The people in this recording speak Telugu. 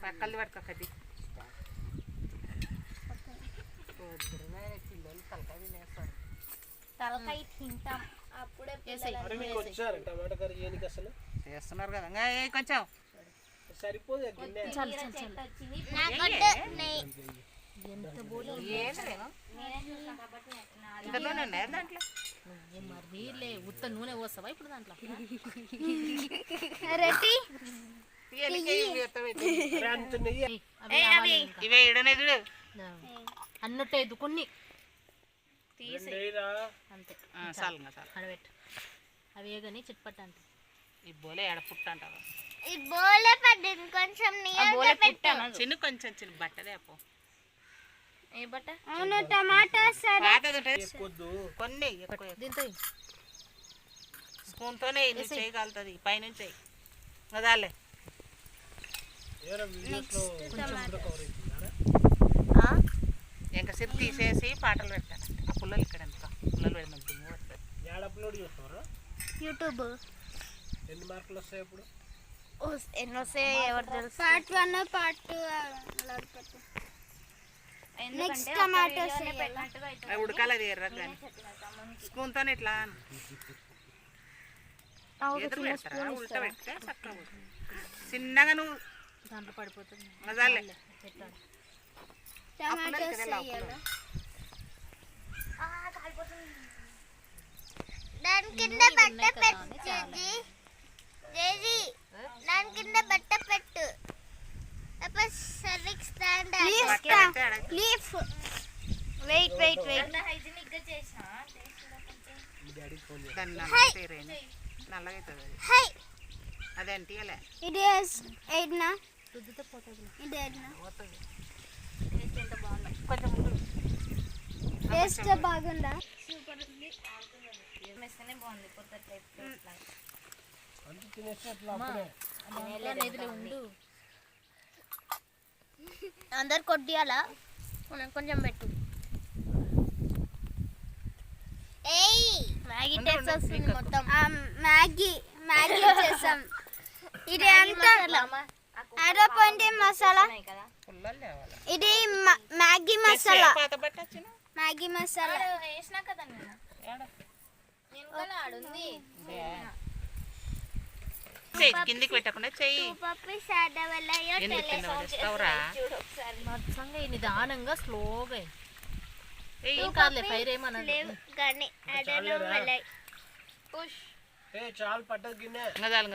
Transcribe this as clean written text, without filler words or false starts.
పక్కలు పట్టుకోకది పిల్లలు తలకాయ తినేస్తారు. తలకాయ తింటాం అప్పుడే టమాటా కర్రీ చేయడానికి అసలు చేస్తున్నారు కదా కొంచెం సరిపోదు. ఇంత నూనె ఉన్నాయి దాంట్లో. మరి లే ఉత్త నూనె పోస్తావా ఇప్పుడు దాంట్లో? ఇవే ఇడనే చూడు అన్నట్టు ఎదు కొన్ని అంతే అడబెట్టు. అవి కానీ చిట్పట్ట అంట. ఈ బోలే ఎడపుట్ట అంటావా? చిన్న కొంచెం చిన్న బట్టదే అప్పు. ఏ బట్ట? అవును టమాటా కొన్ని దీంతో స్పూన్తోనే చేయగలుగుతుంది పైనుంచి అదాలే. ఇంకా సిప్ తీసేసి పాటలు పెట్టాను. ఆ పుల్లలు ఇక్కడ ఎంత పుల్లలు పెడతాం. యూట్యూబ్ ఎన్ని మార్కులు వస్తాయి అప్పుడు? ఎన్ని వస్తాయి ఎవరు తెలుసు. పార్ట్ 1 పార్ట్ 2 నెక్స్ట్ టమాటోస్ ఉడకాలి. అది ఎర్ర కానీ స్పూన్తో ఇట్లా ఎదురు పెడతారా? ఉల్టా పెడితే చక్కగా చిన్నగా నువ్వు దాంట్లో పడిపోతుంది. అదాలే టమాటోస్ దాని కింద బట్ట పెట్టు. దాని కింద బట్ట పెట్టు. వెయిట్ నల్లగా అవుతుంది అదేంటి ఇది ఏడ్నా రుద్దుతో పోతుంది. ఇది ఏడ్నా కొంచెం టేస్ట్ బాగుందా? సూపర్ ఉంది. బాగుంది. కొత్త ఉండు అందరు కొట్టియాలా? కొంచెం పెట్టు. మ్యాగీ టేస్ట్ వస్తుంది మొత్తం. మ్యాగీ చేసాం. ఇది ఎంత 0.5 మసాలా. ఇది మ్యాగీ మసాలా. మ్యాగీ మసాలా వేసినా కదా కిందికి పెట్టకుండా చెయ్యి. నిదానంగా స్లోగా ఏం కాదులే. ఫైర్ ఏమన్నా చాలు పట్టదు గిన్నె. గదాలు